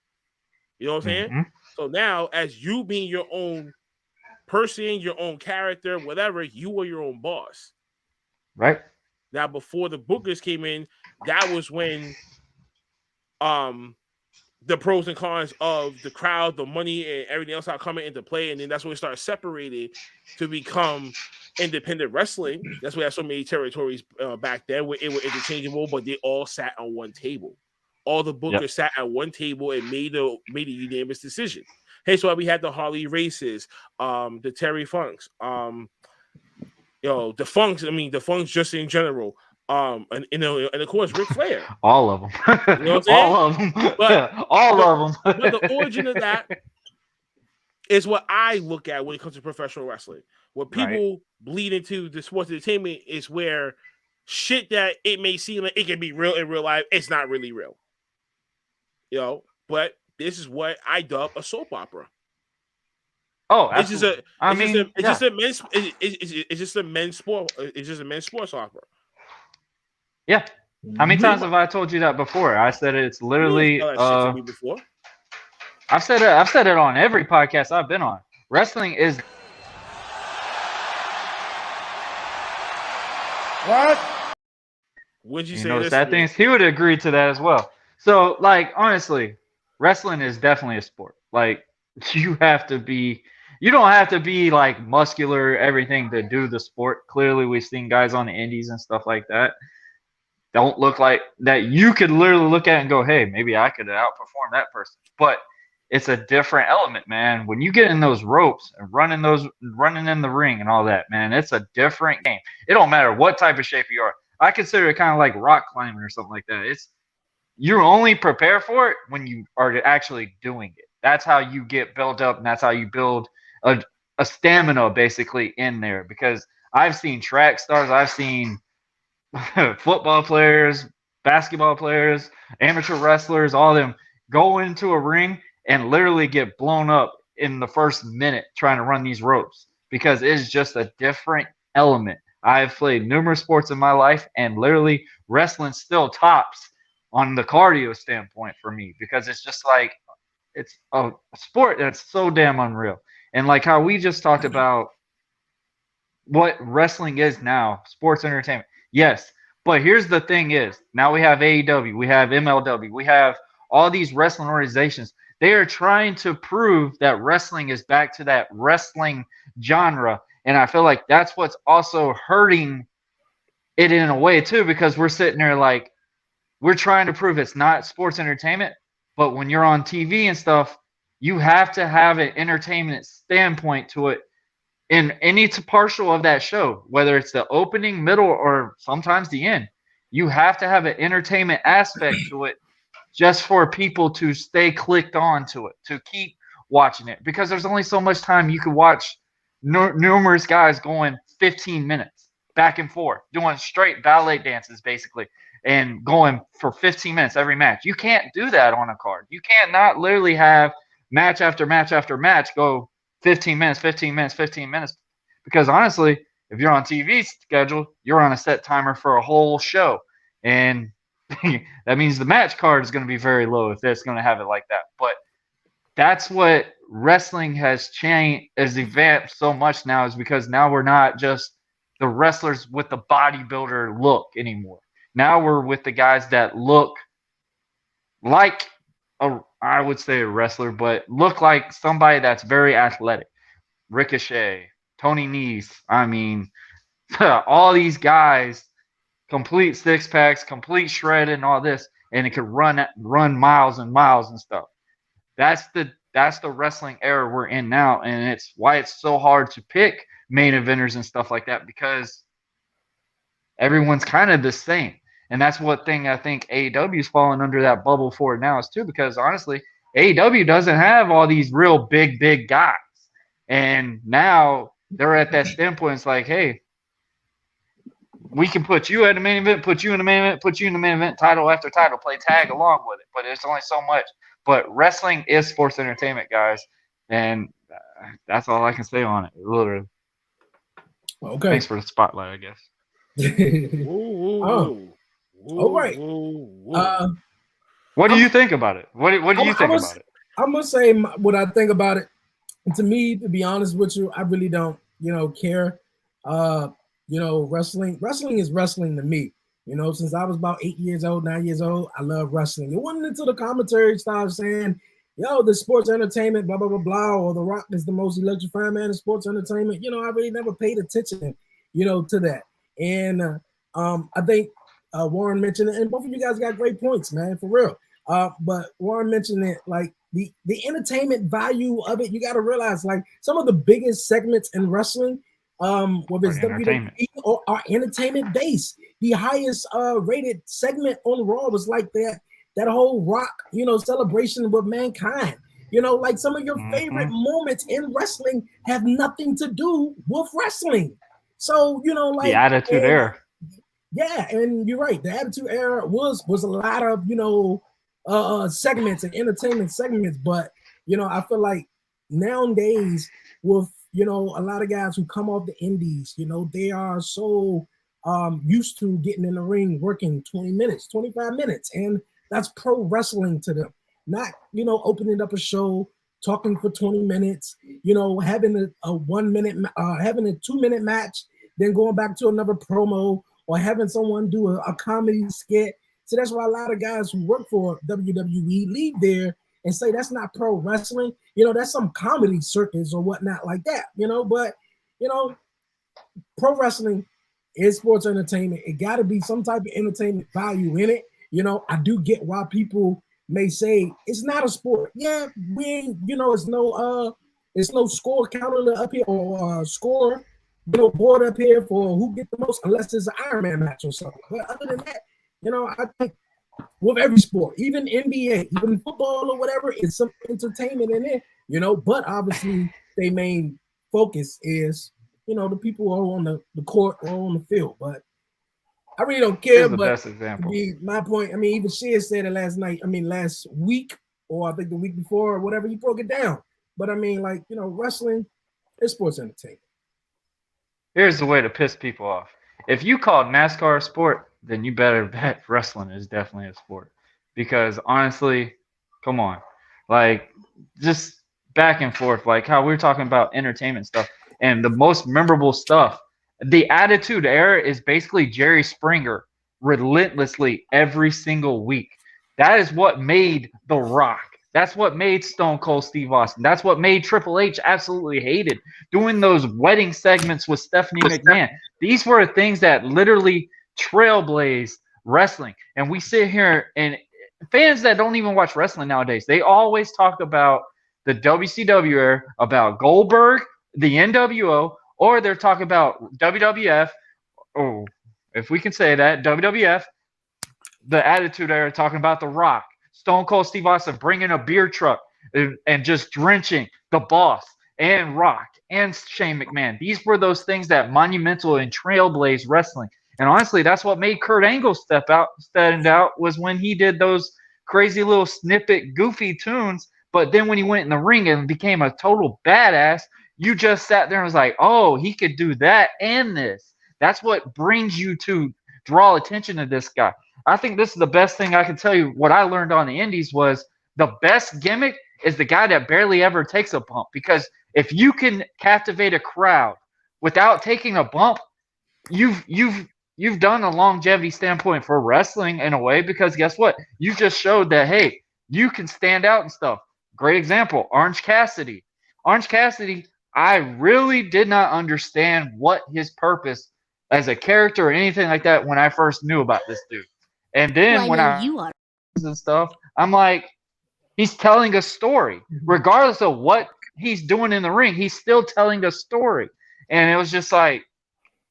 You know what I'm saying? So now, as you being your own person, your own character, whatever, you are your own boss. Right. Now, before the bookers came in, that was when the pros and cons of the crowd, the money, and everything else are coming into play, and then that's when it started separated to become independent wrestling. That's why we had so many territories back then where it was interchangeable, but they all sat on one table. All the bookers sat at one table and made a unanimous decision. Hey, so we had the Harley Races, the Terry Funks, the Funks. I mean, the Funks just in general. And of course Ric Flair. All of them. You know what I'm saying? All of them. But all of them. But the origin of that is what I look at when it comes to professional wrestling. What people bleed into the sports entertainment is where shit that it may seem like it can be real in real life, it's not really real. But this is what I dub a soap opera. Oh, absolutely. It's just a men's sport. It's just a men's sports opera. Yeah. How many times have I told you that before? I said it's literally. Shit to me before. I've said it on every podcast I've been on. Wrestling is. What? Would you say know, this? Sad things. He would agree to that as well. So, like, honestly, wrestling is definitely a sport. Like, you have to be. You don't have to be like muscular, everything to do the sport. Clearly, we've seen guys on the indies and stuff like that. Don't look like that. You could literally look at it and go, hey, maybe I could outperform that person. But it's a different element, man. When you get in those ropes and running in the ring and all that, man, it's a different game. It don't matter what type of shape you are. I consider it kind of like rock climbing or something like that. You only prepare for it when you are actually doing it. That's how you get built up, and that's how you build a stamina basically in there. Because I've seen track stars, I've seen football players, basketball players, amateur wrestlers, all of them go into a ring and literally get blown up in the first minute trying to run these ropes because it's just a different element. I've played numerous sports in my life, and literally wrestling still tops on the cardio standpoint for me because it's just like it's a sport that's so damn unreal. And like how we just talked about what wrestling is now, sports entertainment. Yes, but here's the thing is, now we have AEW, we have MLW, we have all these wrestling organizations. They are trying to prove that wrestling is back to that wrestling genre. And I feel like that's what's also hurting it in a way too, because we're sitting there like, we're trying to prove it's not sports entertainment, but when you're on TV and stuff, you have to have an entertainment standpoint to it in any partial of that show, whether it's the opening, middle, or sometimes the end. You have to have an entertainment aspect to it just for people to stay clicked on to it, to keep watching it, because there's only so much time you can watch numerous guys going 15 minutes back and forth, doing straight ballet dances basically, and going for 15 minutes every match. You can't do that on a card. You can't not literally have match after match after match go 15 minutes, 15 minutes, 15 minutes. Because honestly, if you're on TV schedule, you're on a set timer for a whole show. And that means the match card is going to be very low if it's going to have it like that. But that's what wrestling has changed, has advanced so much now, is because now we're not just the wrestlers with the bodybuilder look anymore. Now we're with the guys that look like I would say a wrestler, but look like somebody that's very athletic. Ricochet, Tony Nese. I mean, all these guys complete six packs, complete shred, and all this, and it could run miles and miles and stuff. That's the wrestling era we're in now, and it's why it's so hard to pick main eventers and stuff like that because everyone's kind of the same. And that's what thing I think AEW is falling under that bubble for now is too, because honestly, AEW doesn't have all these real big guys. And now they're at that standpoint. It's like, hey, we can put you at the main event, put you in the main event, put you in the main event, title after title, play tag along with it. But it's only so much. But wrestling is sports entertainment, guys. And that's all I can say on it, literally. Okay. Thanks for the spotlight, I guess. All right. What do you think about it? What do you think about it? I'm gonna say what I think about it. And to me, to be honest with you, I really don't, care. Wrestling is wrestling to me. Since I was about 8 years old, 9 years old, I love wrestling. It wasn't until the commentary started saying, the sports entertainment, blah, blah, blah, blah, or The Rock is the most electrifying man in sports entertainment. I really never paid attention, to that. And I think Warren mentioned it, and both of you guys got great points, man, for real. But Warren mentioned it, like the entertainment value of it. You got to realize, like, some of the biggest segments in wrestling, whether it's WWE or our entertainment base, the highest rated segment on Raw was like that whole Rock, celebration with Mankind. Like some of your favorite moments in wrestling have nothing to do with wrestling. So, like the Attitude Era. Yeah, and you're right. The Attitude Era was a lot of segments and entertainment segments, but I feel like nowadays with a lot of guys who come off the indies, they are so used to getting in the ring, working 20 minutes, 25 minutes, and that's pro wrestling to them. Not opening up a show, talking for 20 minutes, having a 1 minute, having a 2 minute match, then going back to another promo, or having someone do a comedy skit. So that's why a lot of guys who work for WWE leave there and say that's not pro wrestling. That's some comedy circus or whatnot like that. But pro wrestling is sports entertainment. It got to be some type of entertainment value in it. I do get why people may say it's not a sport. Yeah, we ain't, it's no score counter up here or score, board up here for who get the most, unless it's an Iron Man match or something. But other than that, I think with every sport, even NBA, even football or whatever, it's some entertainment in it, but obviously their main focus is, the people who are on the court or on the field. But I really don't care. Here's the but best example. To be my point, even Shear said it last week, or I think the week before or whatever, he broke it down. But wrestling is sports entertainment. Here's the way to piss people off. If you call NASCAR a sport, then you better bet wrestling is definitely a sport. Because honestly, come on. Like, just back and forth. Like how we were talking about entertainment stuff. And the most memorable stuff. The Attitude Era is basically Jerry Springer relentlessly every single week. That is what made The Rock. That's what made Stone Cold Steve Austin. That's what made Triple H absolutely hated doing those wedding segments with Stephanie McMahon. These were things that literally trailblazed wrestling. And we sit here, and fans that don't even watch wrestling nowadays, they always talk about the WCW era, about Goldberg, the NWO, or they're talking about WWF, or if we can say that, WWF, the Attitude Era, talking about The Rock. Stone Cold Steve Austin bringing a beer truck and just drenching the Boss and Rock and Shane McMahon. These were those things that monumental and trailblazed wrestling. And honestly, that's what made Kurt Angle stand out was when he did those crazy little snippet, goofy tunes. But then when he went in the ring and became a total badass, you just sat there and was like, oh, he could do that and this. That's what brings you to draw attention to this guy. I think this is the best thing I can tell you. What I learned on the indies was the best gimmick is the guy that barely ever takes a bump. Because if you can captivate a crowd without taking a bump, you've done a longevity standpoint for wrestling in a way. Because guess what? You just showed that, hey, you can stand out and stuff. Great example, Orange Cassidy. Orange Cassidy, I really did not understand what his purpose as a character or anything like that when I first knew about this dude. And then when I you are. and stuff, I'm like, he's telling a story. Regardless of what he's doing in the ring, he's still telling a story. And it was just like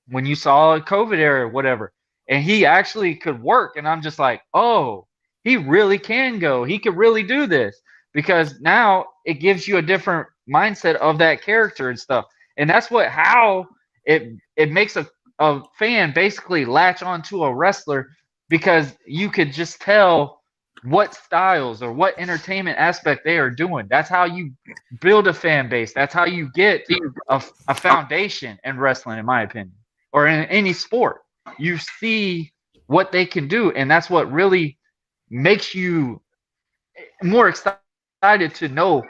when you saw a COVID era or whatever, and he actually could work, and I'm just like, oh, he really can go. He could really do this. Because now it gives you a different mindset of that character and stuff. And that's how it makes a fan basically latch onto a wrestler, because you could just tell what styles or what entertainment aspect they are doing. That's how you build a fan base. That's how you get a foundation in wrestling, in my opinion, or in any sport. You see what they can do, and that's what really makes you more excited to know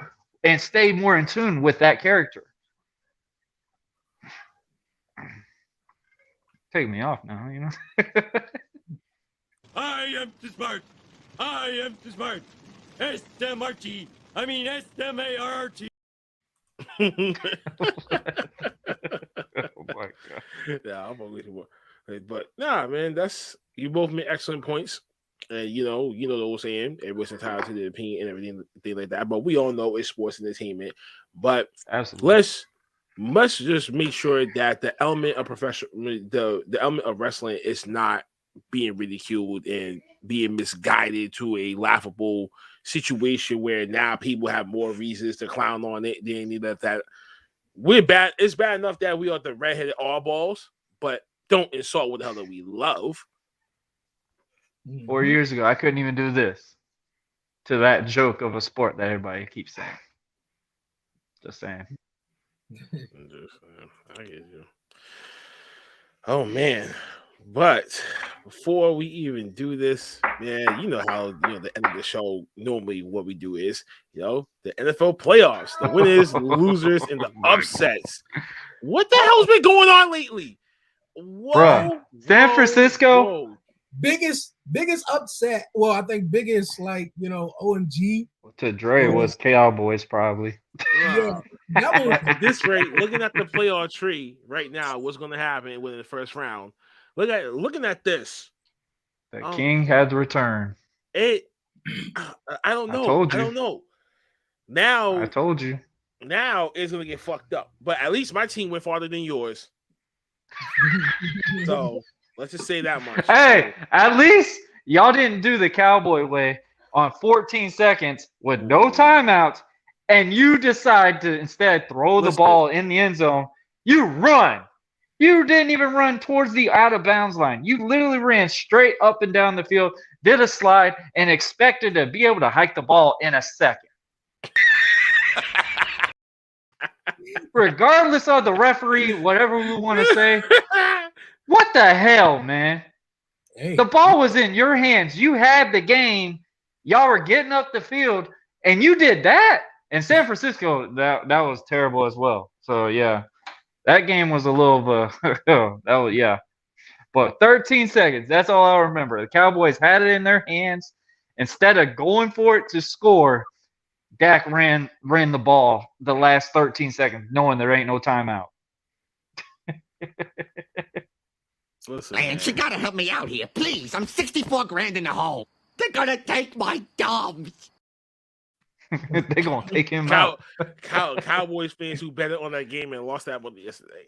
and stay more in tune with that character. Take me off now, you know. I am too smart. I am too smart. S-M-R-T. I mean S-M-A-R-T. Oh my god. Yeah, I'm with you. But nah, man, you both made excellent points. And you know the old saying, everyone's entitled to their opinion and everything like that. But we all know it's sports entertainment. But absolutely, let's just make sure that the element of the element of wrestling is not being ridiculed and being misguided to a laughable situation where now people have more reasons to clown on it than any of that. We're bad. It's bad enough that we are the redheaded oddballs, but don't insult what the hell that we love. 4 years ago, I couldn't even do this to that joke of a sport that everybody keeps saying. Just saying. I get you. Oh man. But before we even do this, man, you know how the end of the show normally what we do is, the NFL playoffs, the winners, losers, and the upsets. What the hell's been going on lately? Whoa, San Francisco. Biggest upset. Well, I think biggest OMG. To Dre was Cowboys probably. Yeah, at this rate, looking at the playoff tree right now, what's going to happen within the first round? Looking at this. The King had to return. I don't know. I don't know. Now I told you. Now it's gonna get fucked up. But at least my team went farther than yours. So let's just say that much. Hey, at least y'all didn't do the Cowboy way on 14 seconds with no timeouts, and you decide to instead throw the ball in the end zone. You run. You didn't even run towards the out of bounds line. You literally ran straight up and down the field, did a slide, and expected to be able to hike the ball in a second. Regardless of the referee, whatever we want to say, what the hell, man? Hey. The ball was in your hands. You had the game. Y'all were getting up the field, and you did that. And San Francisco, that was terrible as well. So, yeah. That game was a little yeah. But 13 seconds, that's all I remember. The Cowboys had it in their hands. Instead of going for it to score, Dak ran the ball the last 13 seconds, knowing there ain't no timeout. Listen, man, you gotta help me out here, please. I'm 64 grand in the hole. They're gonna take my dubs. They're gonna take him out. Cowboys fans who betted on that game and lost that money yesterday.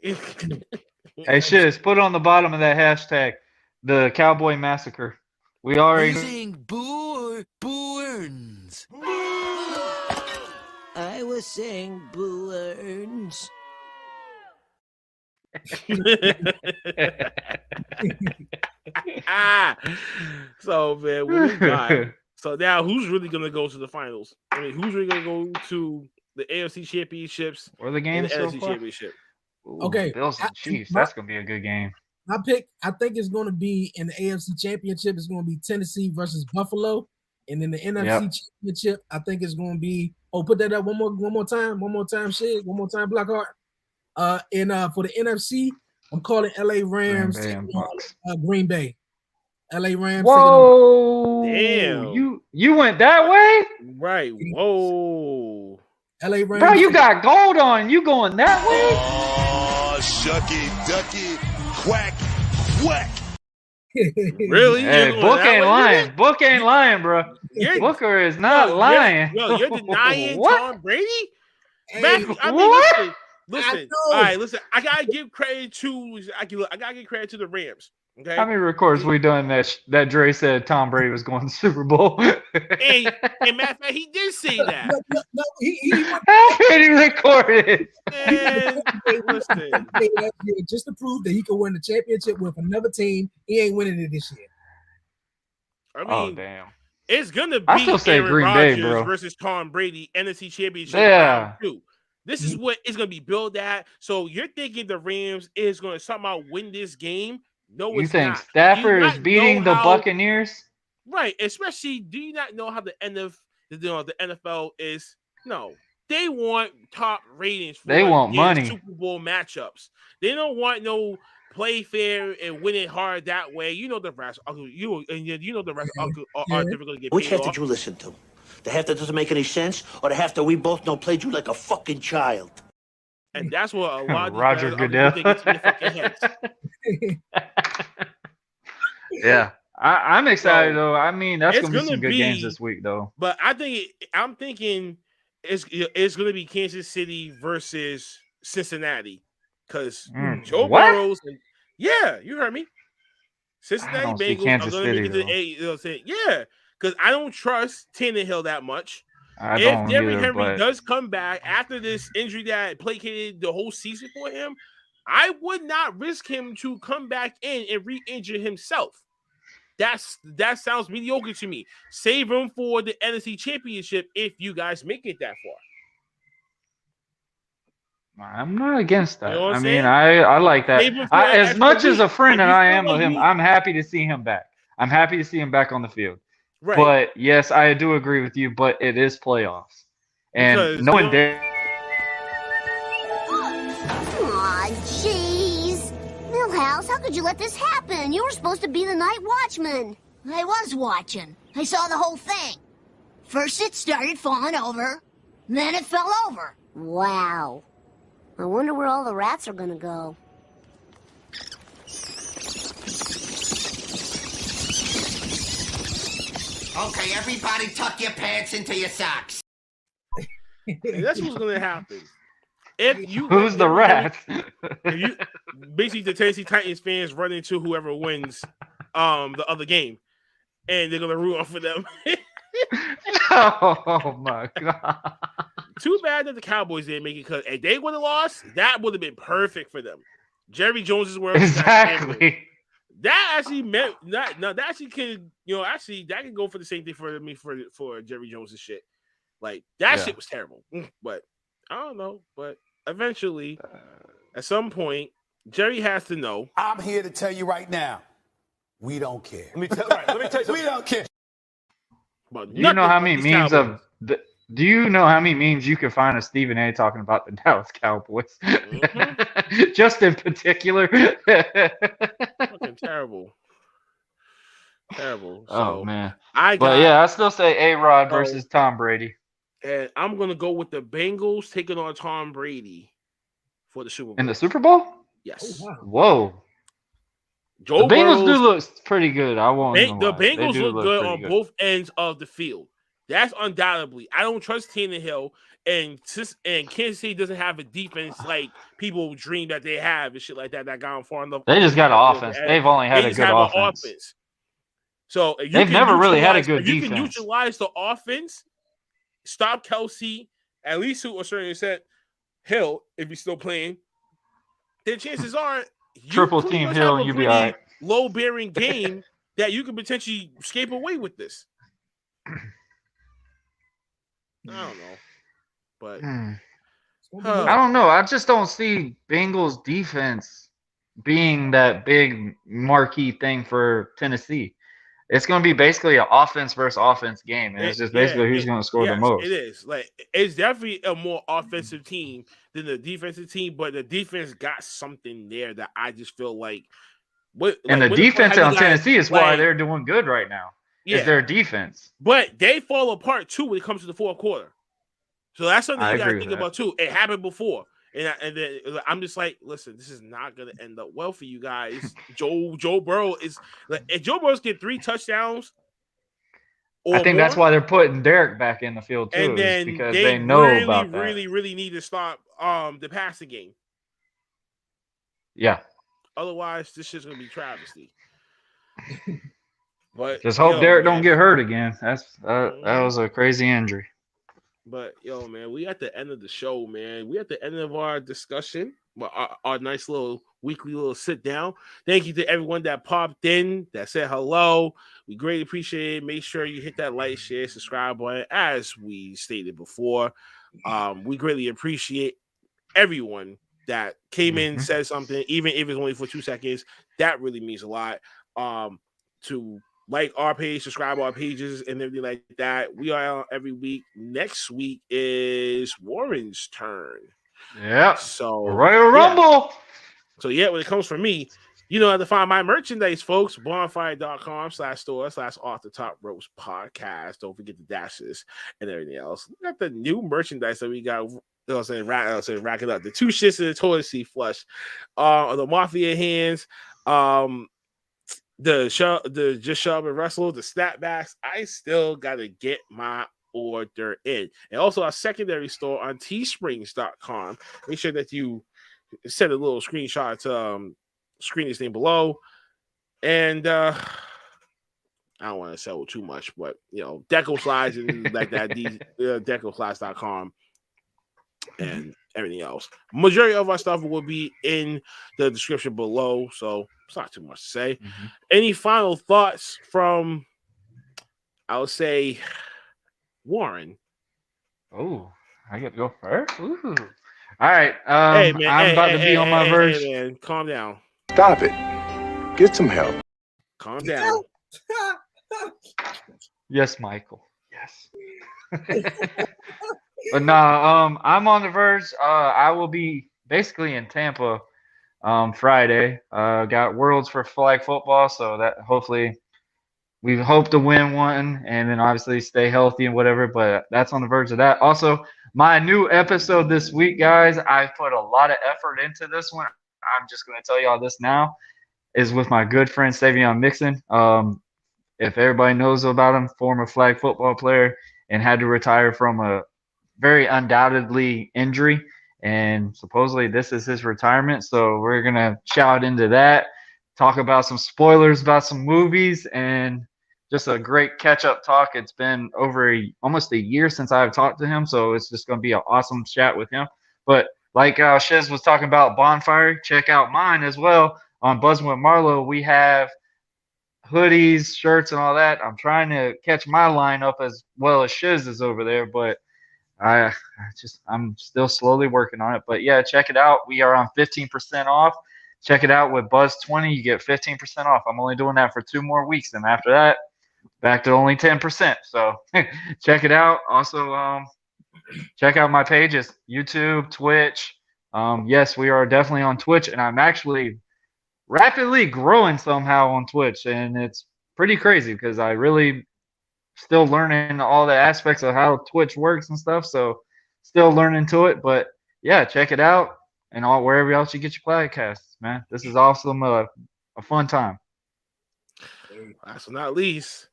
Hey, Shiz, put on the bottom of that hashtag the Cowboy Massacre. We already saying boo or boo-earns? I was saying boo-earns. So man, what we got? So now, who's really going to go to the finals? I mean, who's really going to go to the AFC Championships or the game and the so NFC far? Championship? Ooh, okay, Bills and Chiefs. That's going to be a good game. My pick, I think it's going to be in the AFC Championship. It's going to be Tennessee versus Buffalo, and in the NFC Championship, I think it's going to be. Oh, put that up one more time, shit, one more time, Blackheart. And for the NFC, I'm calling LA Rams Green Bay. LA Rams. Whoa! Damn. You went that way? Right. Whoa. LA Rams. Bro, you got gold on. You going that way? Oh Shucky, ducky, quack, quack. Really? Hey, Book ain't lying. Book ain't lying, bro. Booker is not lying. You're denying What? Tom Brady? Hey, Man, I mean, what? listen. All right, listen. I gotta give credit to the Rams. Okay. How many records we done that Dre said Tom Brady was going to the Super Bowl? And matter of fact, he did say that. No, he How many recorded? And listen, just to prove that he could win the championship with another team, he ain't winning it this year. I mean, Oh damn! it's gonna be I still say Aaron Green Bay, Rodgers bro. versus Tom Brady, NFC Championship Yeah. round 2. This is what it's gonna be built at. So you're thinking the Rams is gonna somehow win this game? No, You it's think not. Stafford is beating the Buccaneers? Right, especially, do you not know how the NFL is? No, they want top ratings for They want their money. Super Bowl matchups. They don't want no play fair and win it hard that way. You know the rest. You know the rest are never going to get Which paid half off. did you listen to? The half that doesn't make any sense, or the half that we both know played you like a fucking child? And that's what a lot of these Roger guys Goodell. think it's in their fucking heads. Yeah. I'm excited though. I mean, that's gonna be some good games this week, though. But I'm thinking it's gonna be Kansas City versus Cincinnati, because Joe Burrows. Yeah, you heard me. Cincinnati Bengals are gonna get to the yeah, because I don't trust Tannehill that much. If Derrick Henry does come back after this injury that placated the whole season for him, I would not risk him to come back in and re-injure himself. That sounds mediocre to me. Save him for the NFC Championship if you guys make it that far. I'm not against that. You know what I'm I saying? mean, I like that. Save him for As extra much as a week. friend If and you I feel am like of him, he- I'm happy to see him back. I'm happy to see him back on the field. Right. But yes, I do agree with you. But it is playoffs, and Because, no one dare. Aw, jeez. Millhouse, how could you let this happen? You were supposed to be the night watchman. I was watching. I saw the whole thing. First it started falling over, then it fell over. Wow. I wonder where all the rats are gonna go. Okay, everybody tuck your pants into your socks. And that's what's going to happen. If you Who's the rat? Basically, the Tennessee Titans fans run into whoever wins the other game, and they're going to root for them. Oh my god! Too bad that the Cowboys didn't make it, because if they would have lost, that would have been perfect for them. Jerry Jones's world. Exactly. That actually meant that. No, that actually can, actually that can go for the same thing for me for Jerry Jones's shit. Like that shit was terrible. But I don't know. But eventually, at some point, Jerry has to know. I'm here to tell you right now, we don't care. Let me tell you. We don't care. But Do you know how many memes do you know how many memes you can find of Stephen A talking about the Dallas Cowboys? Mm-hmm. Just in particular. Fucking terrible. So, oh man. I still say A-Rod versus Tom Brady. And I'm gonna go with the Bengals taking on Tom Brady for the Super Bowl. In the Super Bowl? Yes. Oh, wow. Whoa. The Bengals do look pretty good. I won't. The Bengals look good on both ends of the field. That's undoubtedly. I don't trust Tannehill, and Kansas City doesn't have a defense like people dream that they have and shit like that. That got far enough. They just got an offense. They've only had a good offense. So they've never really had a good defense. You can utilize the offense, stop Kelsey, at least to a certain extent, Hill, if he's still playing. Then chances are triple team Hill, and you be all right. Low bearing game that you can potentially escape away with this. I don't know, but I don't know. I just don't see Bengals defense being that big marquee thing for Tennessee. It's going to be basically an offense versus offense game, and it's just basically who's going to score the most. It is it's definitely a more offensive team than the defensive team, but the defense got something there that I just feel like. The defense on Tennessee is why they're doing good right now. Is their defense. But they fall apart too when it comes to the fourth quarter. So that's something you got to think about too. It happened before. And then I'm just like, listen, this is not gonna end up well for you guys. Joe Burrow is like, if Joe Burrow's get 3 touchdowns I or think that's more, why they're putting Derek back in the field and too, is then because they they know really, about that. really, really need to stop the passing game. Yeah. Otherwise, this shit's gonna be travesty. But Just hope yo, Derek man. don't get hurt again. That Mhm. was a crazy injury. But yo, man, we at the end of the show, man. We at the end of our discussion, our nice little weekly little sit down. Thank you to everyone that popped in, that said hello. We greatly appreciate it. Make sure you hit that like, share, subscribe button, as we stated before. We greatly appreciate everyone that came in, said something, even if it's only for 2 seconds. That really means a lot. To like our page, subscribe our pages, and everything like that. We are out every week. Next week is Warren's turn. Yeah. So Royal yeah. Rumble. So yeah, when it comes from me, you know how to find my merchandise, folks. Bonfire.com/store/off the top ropes podcast. Don't forget the dashes and everything else. We got the new merchandise that we got. I was saying, rack it up. The 2 shits in the toilet seat flush. The Mafia hands. The just shove and wrestle, the snapbacks. I still gotta get my order in. And also our secondary store on teesprings.com. Make sure that you send a little screenshot to screen this thing below. And I don't want to sell too much, but you know, Deco Slides and like that, DecoSlides.com and everything else. Majority of our stuff will be in the description below, so it's not too much to say. Any final thoughts from, I would say, Warren? Oh, I get to go first. Ooh. All right. Hey man, I'm about to be on my verge. Hey man, calm down. Stop it. Get some help. Calm down. Yes, Michael. Yes. But nah, I'm on the verge. I will be basically in Tampa Friday. Got Worlds for flag football, so that hopefully we hope to win one, and then obviously stay healthy and whatever. But that's on the verge of that. Also, my new episode this week, guys. I put a lot of effort into this one. I'm just going to tell y'all this now. Is with my good friend Savion Mixon. If everybody knows about him, former flag football player, and had to retire from a very undoubtedly injury, and supposedly this is his retirement. So we're gonna shout into that, talk about some spoilers about some movies, and just a great catch-up talk. It's been over almost a year since I've talked to him, so it's just gonna be an awesome chat with him. But like Shiz was talking about Bonfire, check out mine as well on Buzzing with Marlo. We have hoodies, shirts, and all that. I'm trying to catch my line up as well as Shiz is over there, but I'm still slowly working on it. But yeah, check it out. We are on 15% off. Check it out with Buzz20. You get 15% off. I'm only doing that for 2 more weeks, and after that, back to only 10%. So check it out. Also, check out my pages: YouTube, Twitch. Yes, we are definitely on Twitch, and I'm actually rapidly growing somehow on Twitch, and it's pretty crazy because I really still learning all the aspects of how Twitch works and stuff. So still learning to it, but yeah, check it out and all wherever else you get your podcasts, man. This is awesome, a fun time. Last but not least,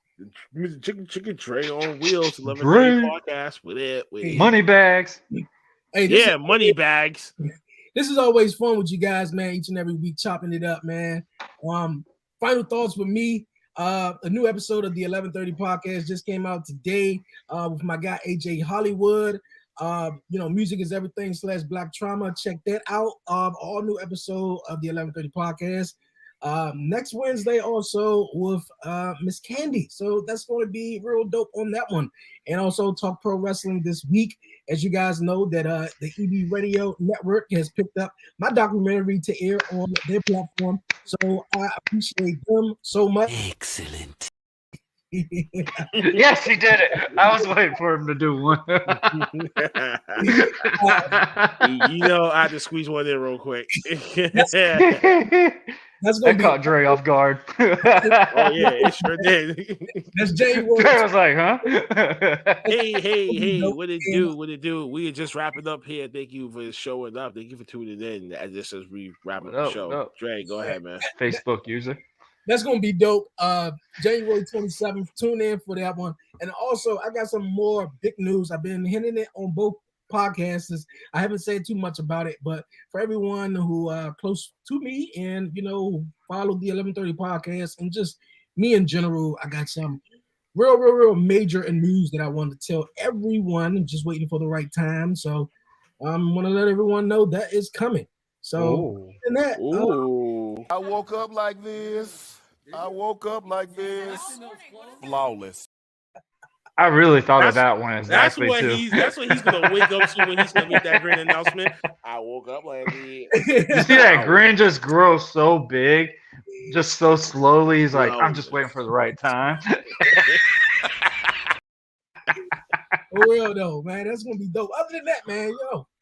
the Chicken Tray on Wheels, 11:30 Dre. podcast with it. Money bags. Hey, yeah, money bags. This is always fun with you guys, man. Each and every week, chopping it up, man. Final thoughts with me. A new episode of the 11:30 podcast just came out today with my guy AJ Hollywood. Music is everything / Black Trauma. Check that out. All new episode of the 11:30 podcast. Next Wednesday also with Miss Candy. So that's going to be real dope on that one. And also talk pro wrestling this week. As you guys know that the EB Radio Network has picked up my documentary to air on their platform. So I appreciate them so much. Excellent. Yes, he did it. I was waiting for him to do one. You know, I had to squeeze one in real quick. That's gonna That be caught Dre off guard. Oh yeah, it sure did. that's January. Dre was like, huh? Hey, what it do? What it do? We are just wrapping up here. Thank you for showing up. Thank you for tuning in. Just as we wrap up the show. Dre, go ahead, man. Facebook user. That's gonna be dope. January 27th. Tune in for that one. And also, I got some more big news. I've been hinting it on both podcasts. I haven't said too much about it, but for everyone who close to me and follow the 1130 podcast and just me in general, I got some real major news that I want to tell everyone. I'm just waiting for the right time. So I'm gonna let everyone know that is coming. So and that I woke up like this. Flawless. I really thought of that one as That's actually what too. that's what he's gonna wake up to when he's gonna make that great announcement. I woke up like this. You see that grin just grow so big, just so slowly. He's like, I'm just waiting for the right time. For real though, man, that's gonna be dope. Other than that, man,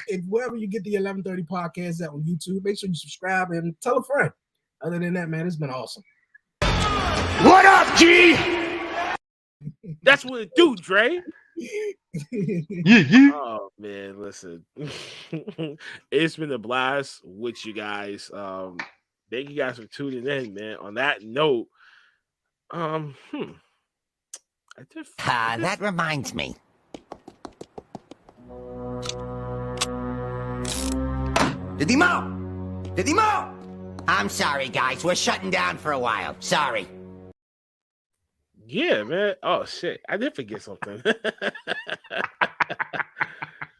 if wherever you get the 1130 podcast at on YouTube, make sure you subscribe and tell a friend. Other than that, man, it's been awesome. What up, G? That's what it do, Dre. Oh man, listen. It's been a blast with you guys. Thank you guys for tuning in, man. On that note, That reminds me. Didimo! I'm sorry, guys. We're shutting down for a while. Sorry. Yeah, man. Oh shit, I did forget something.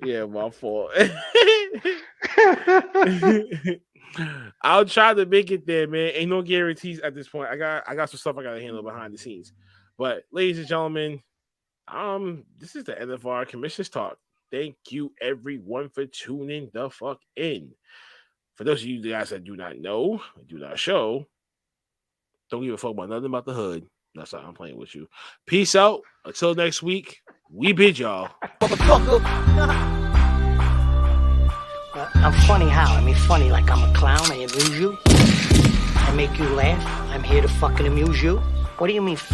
Yeah, my fault. I'll try to make it there, man. Ain't no guarantees at this point. I got some stuff I gotta handle behind the scenes. But ladies and gentlemen, this is the end of our Commissioners Talk. Thank you everyone for tuning the fuck in. For those of you guys that do not know, do not show, don't give a fuck about nothing about the hood. That's how I'm playing with you. Peace out. Until next week, we bid y'all. I'm funny how? I mean, funny like I'm a clown. I amuse you. I make you laugh. I'm here to fucking amuse you. What do you mean funny?